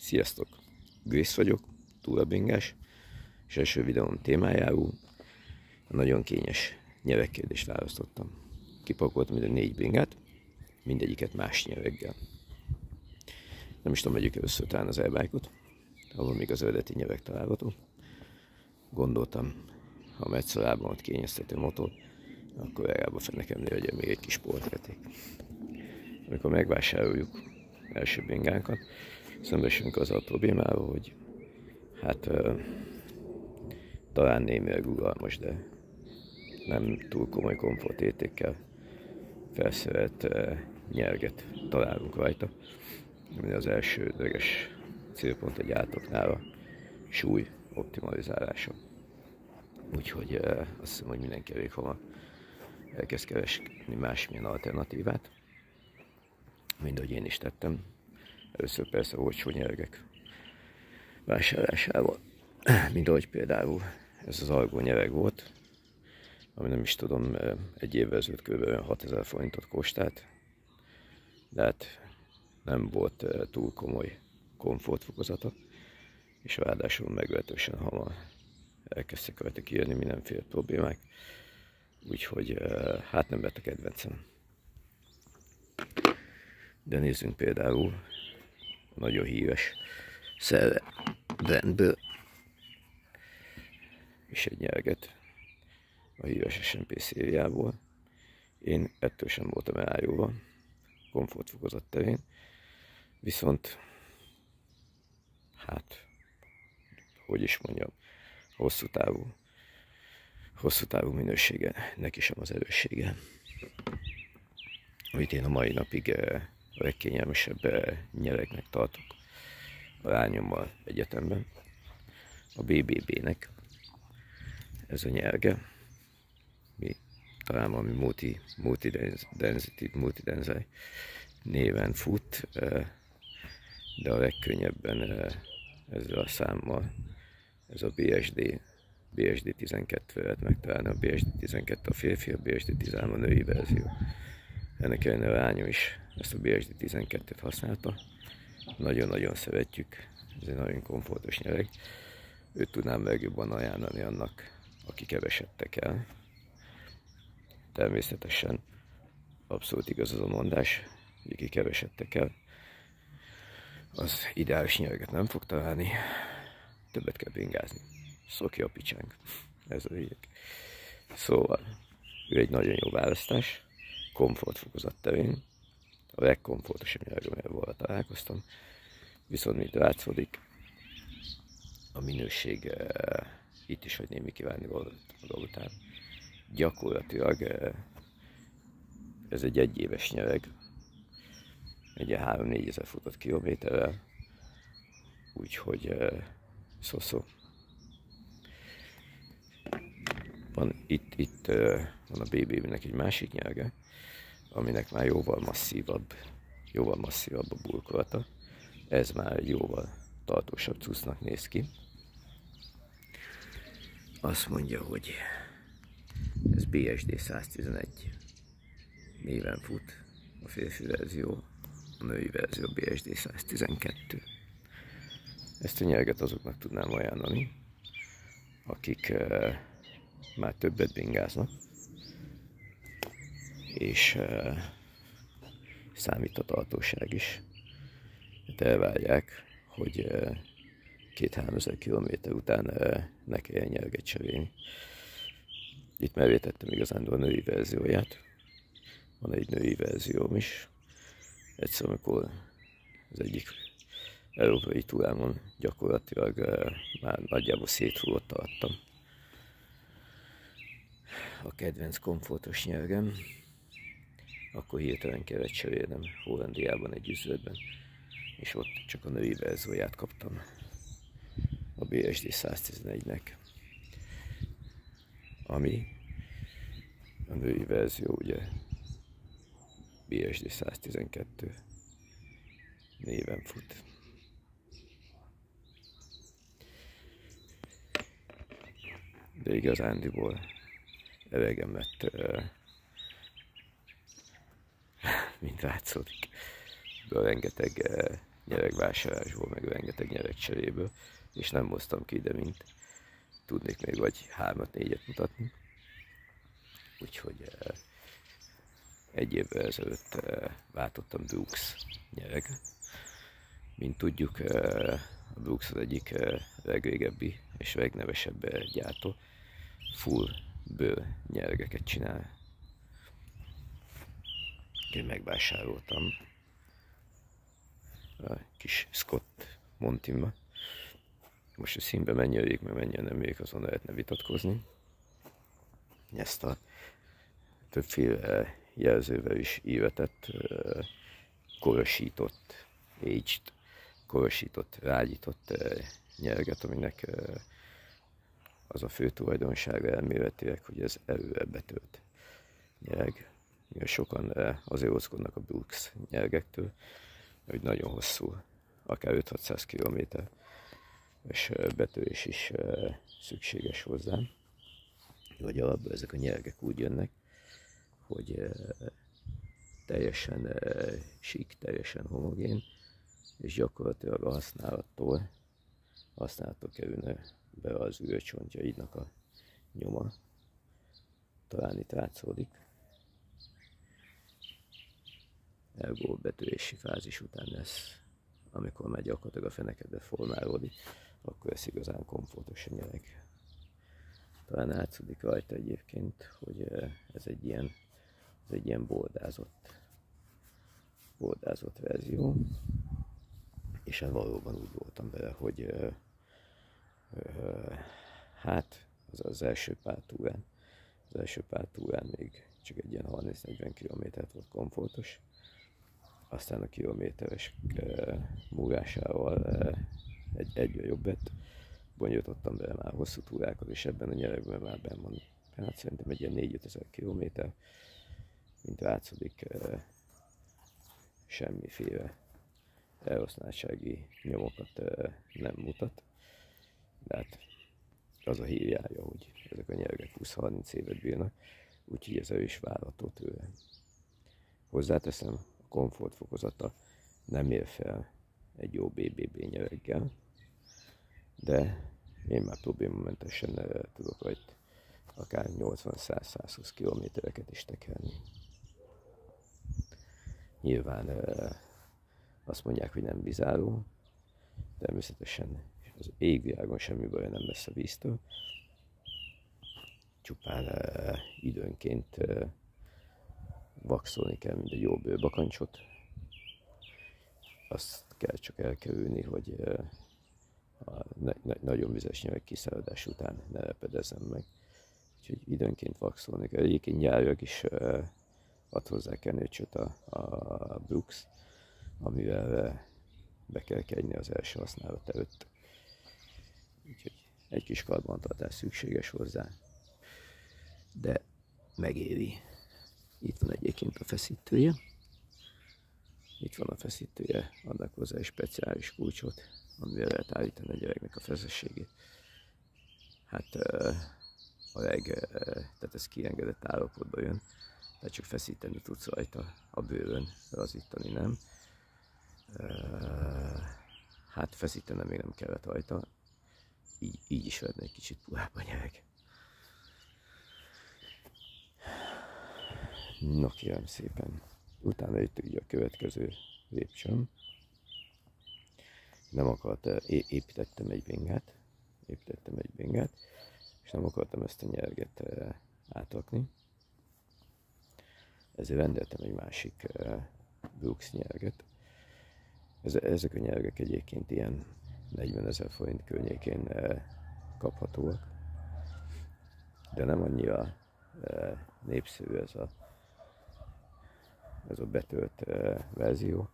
Sziasztok! Grész vagyok, túlabingás, és első videóm témájául a nagyon kényes nyelvekkérdést választottam. Kipakoltam ide 4 bringát, mindegyiket más nyelveggel. Nem is tudom, megyük először talán az e-bike-ot, ahol még az eredeti nyelvek található. Gondoltam, ha Metszalában ott kényeztető motor, akkor legalább a fenekemnél legyen még egy kis sportjáték. Amikor megvásároljuk első bringánkat, szembesülünk azzal a problémával, hogy hát talán némileg rugalmas, de nem túl komoly komfortértékkel felszerelt nyerget találunk rajta. Ami az elsődleges célpont a gyártóknál a súly optimalizálása. Úgyhogy azt hiszem, hogy mindenki elég hamar elkezd keresni másmilyen alternatívát, mint ahogy én is tettem. Először persze olcsó nyergek vásárlásával, mint ahogy például ez az Argo nyereg volt, ami nem is tudom, egy évvel ezelőtt kb. 6000 forintot kostált, de hát nem volt túl komoly komfortfokozata, és ráadásul meglehetősen hamar elkezdtek rajta kijönni mindenféle problémák, úgyhogy hát nem lett a kedvencem. De nézzünk például a nagyon híres Selle brandből és egy nyerget a híres SMP szériából. Én ettől sem voltam elájulva komfortfokozat terén, viszont hát, hogy is mondjam, hosszú távú minősége neki sem az erőssége, amit én a mai napig a legkényelmesebb nyeregnek tartok a lányommal egyetemben, a BBB-nek ez a nyerge, talán valami multidensity néven fut, de a legkönnyebben ezzel a számmal, ez a BSD 12 lehet megtalálni, a BSD 12 a férfi, a BSD 13 a női verzió. Ennek ellenére a lányom is ezt a BSD 12-et használta. Nagyon-nagyon szeretjük, ez egy nagyon komfortos nyereg. Őt tudnám legjobban ajánlani annak, aki keveset tekel. Természetesen abszolút igaz az a mondás, hogy aki keveset tekel, az ideális nyereget nem fog találni, többet kell bringázni. Szokja a picsánk, ez a lényeg. Szóval, ő egy nagyon jó választás, komfortfokozat terén, a legkomfortosabb nyereg, amivel volna találkoztam, viszont mint látszódik, a minőség itt is, hogy némi kívánni maga után. Gyakorlatilag ez egy egyéves nyereg, egy 3-4 ezer futott kilométerrel, úgyhogy szó. Van itt van a BBB-nek egy másik nyerge, aminek már jóval masszívabb a burkolata. Ez már egy jóval tartósabb cuccnak néz ki. Azt mondja, hogy ez BSD 111 néven fut, a férfi verzió, a női verzió BSD 112. Ezt a nyerget azoknak tudnám ajánlani, akik már többet bringáznak, és számít a tartóság is. Hát elvárják, hogy 2-3 ezer kilométer után ne kelljen nyerget cserélni. Itt mellé tettem igazán a női verzióját. Van egy női verzióm is. Egyszer, amikor az egyik európai túrámon gyakorlatilag már nagyjából széthullott adtam a kedvenc komfortos nyergem, akkor hirtelen kellett cserélnem Hollandiában egy üzletben, és ott csak a női verzióját kaptam a BSD 111-nek, ami a női verzió ugye BSD 112 néven fut. De igazándiból elegem lett, mint látszódik, a rengeteg nyeregvásárlásból, meg rengeteg nyeregcseréből, és nem hoztam ki ide, mint tudnék még vagy 3-4-et mutatni. Úgyhogy egy évvel ezelőtt váltottam Brooks nyereg. Mint tudjuk, a Brooks az egyik legrégebbi és legnevesebb gyártó. Full bőr nyeregeket csinál. Én megvásároltam a kis Scott Montimba. Most a színbe mennyire meg mennyire nem érik, azon lehetne vitatkozni. Ezt a többféle jelzővel is ívetett, korosított, aged, korosított, rágyított nyerget, aminek az a fő tulajdonsága elméletileg, hogy ez előre betölt nyereg. Sokan azért óckodnak a Brooks nyergektől, hogy nagyon hosszú, akár 5-600 km, és betörés is szükséges hozzá. Vagy alapból ezek a nyergek úgy jönnek, hogy teljesen sík, teljesen homogén, és gyakorlatilag a használattól kerülne be az üröcsontjaidnak a nyoma. Talán itt látszódik. Ergo betörési fázis után lesz, amikor már gyakorlatilag a fenekedbe formálódik, akkor lesz igazán komfortos a nyereg. Talán látszódik rajta egyébként, hogy ez egy ilyen bordázott verzió, és én valóban úgy voltam vele, hogy hát az első pár túrán még csak egy ilyen 30-40 km volt komfortos, aztán a kilométeres múlásával egyre jobbet bonyolítottam bele már hosszú túrákat, és ebben a nyeregben már benn van, hát szerintem egy ilyen 4-5 ezer kilométer, mint látszódik, semmiféle elhasználtsági nyomokat nem mutat, de hát az a hírjája, hogy ezek a nyeregek 20-30 évet bírnak, úgyhogy ez is várható tőle. Hozzáteszem, a komfortfokozata nem ér fel egy jó BBB nyereggel, de én már problémamentesen tudok rajta akár 80-100-120 kilométereket is tekerni. Nyilván azt mondják, hogy nem vizáró, természetesen az égvilágon semmi baj nem lesz a víztől, csupán időnként vaxolni kell, mint egy jó bőrbakancsot. Azt kell csak elkerülni, hogy a nagyon vizes nyelek kiszáradás után ne repedezzen meg. Úgyhogy időnként vaxolni kell. Egyébként nyárilag is ad hozzá kenőcsöt a Brooks, amivel be kell kenni az első használat előtt. Úgyhogy egy kis karbantartás szükséges hozzá, de megéri. Itt van egyébként a feszítője. Itt van a feszítője, adnak hozzá egy speciális kulcsot, amivel lehet állítani a gyereknek a feszességét. Hát tehát ez kiengedett állapotba jön, tehát csak feszíteni tudsz rajta a bőrön, lazítani nem. Hát feszítenem még nem kellett rajta, így is lehetne egy kicsit puhább a nyereg. No kérem szépen, utána jött ugye a következő lépcsőm. Nem akart, építettem egy bingát, és nem akartam ezt a nyerget átrakni. Ezért rendeltem egy másik Brooks nyerget. Ezek a nyergek egyébként ilyen 40 000 forint környékén kaphatóak, de nem annyira népszerű ez a betölt verzió.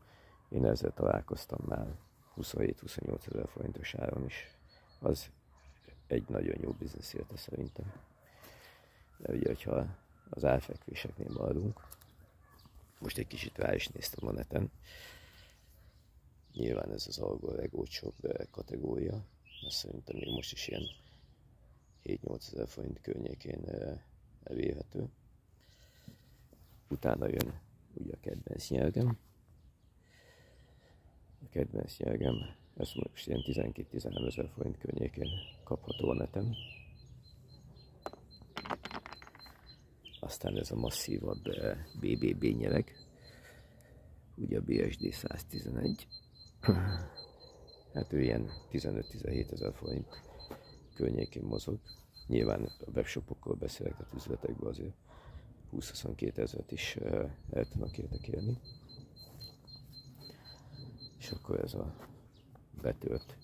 Én ezzel találkoztam már 27-28 000 forintos áron is. Az egy nagyon jó biznisz érte szerintem. De ugye, hogyha az árfekvéseknél maradunk, most egy kicsit rá is néztem a neten. Nyilván ez az algó legolcsóbb kategória, mert szerintem még most is ilyen 7-8 000 forint környékén elérhető. Utána jön ugye a kedvenc nyergem. A kedvenc nyelgem, ez most ilyen 12-13 ezer forint környékén kapható a neten. Aztán ez a masszívabb BBB nyereg, ugye a BSD 111. Hát ő ilyen 15-17 ezer forint környékén mozog. Nyilván a webshopokról beszélek, tehát üzletekben azért 20-22 ezeret is el tudnak érni. És akkor ez a betölt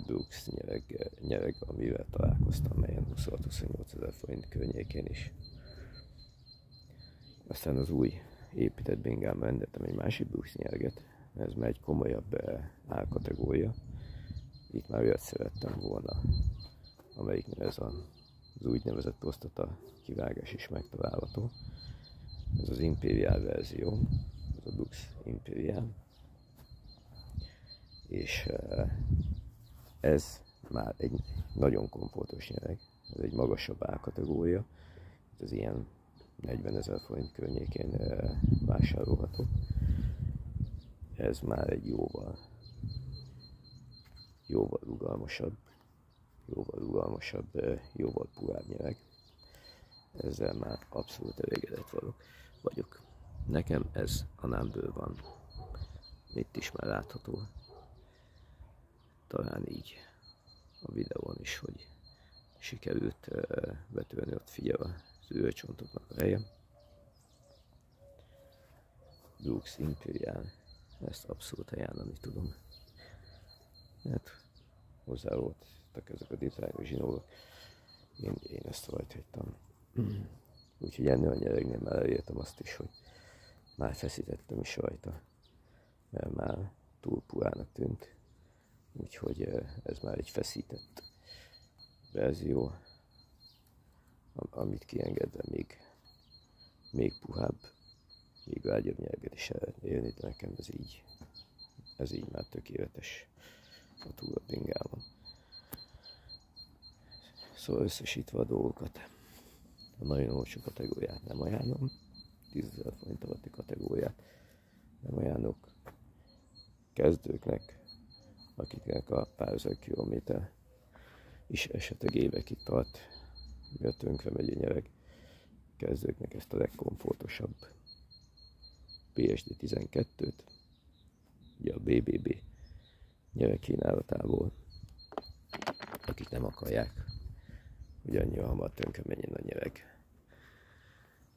Brooks nyereg, amivel találkoztam, melyen 26-28 ezer forint környékén is. Aztán az új épített bingámban rendeltem egy másik Brooks nyereget, ez már egy komolyabb árkategória. Itt már olyat szerettem volna, amelyiknél ez az úgynevezett prostata kivágás is megtalálható. Ez az Imperial verzió, ez a Brooks Imperial. És ez már egy nagyon komfortos nyereg, ez egy magasabb árkategória, ez ilyen 40 ezer forint környékén vásárolható. Ez már egy jóval rugalmasabb, jóval puhább nyereg. Ezzel már abszolút elégedett vagyok. Nekem ez a Numből van. Itt is már látható. Talán így a videón is, hogy sikerült betölni, ott figyel az ülőcsontoknak a helye. Brooks Imperial, ezt abszolút ajánlani tudom. Hát hozzá voltak ezek a dizájnos zsinórok, én ezt rajta hagytam. Úgyhogy ennél a nyeregnél már elértem azt is, hogy már feszítettem is rajta, mert már túl puhának tűnt. Úgyhogy ez már egy feszített verzió, amit kiengedve még puhább, még vágyabb nyelget is el lehet élni, de nekem ez így már tökéletes a túlabingában. Szóval összesítve a dolgokat, a nagyon olcsó kategóriát nem ajánlom, 10 000 forint alatti kategóriát nem ajánlok kezdőknek, akiknek a pár ezer kilométer is esetleg évekig tart, mivel tönkre megy a nyereg. Kezdőknek ezt a legkomfortosabb PSD 12-t, ugye a BBB nyereg kínálatából, akik nem akarják, hogy annyira hamar tönkre menjen a nyereg.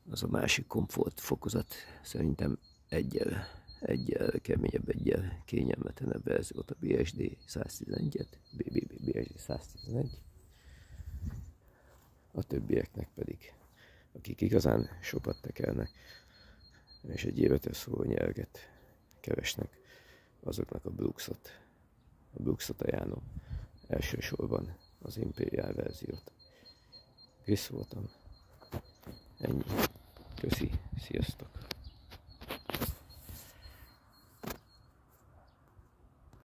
Az a másik komfort fokozat szerintem egyel keményebb, egyel kényelmetlenebb verziót, a BSD 111-et, BBB BSD 111. A többieknek pedig, akik igazán sokat tekelnek, és egy életre szóló nyerget keresnek, azoknak a Brooksot ajánlom, elsősorban az Imperial verziót. Krisz voltam. Ennyi. Köszi, sziasztok!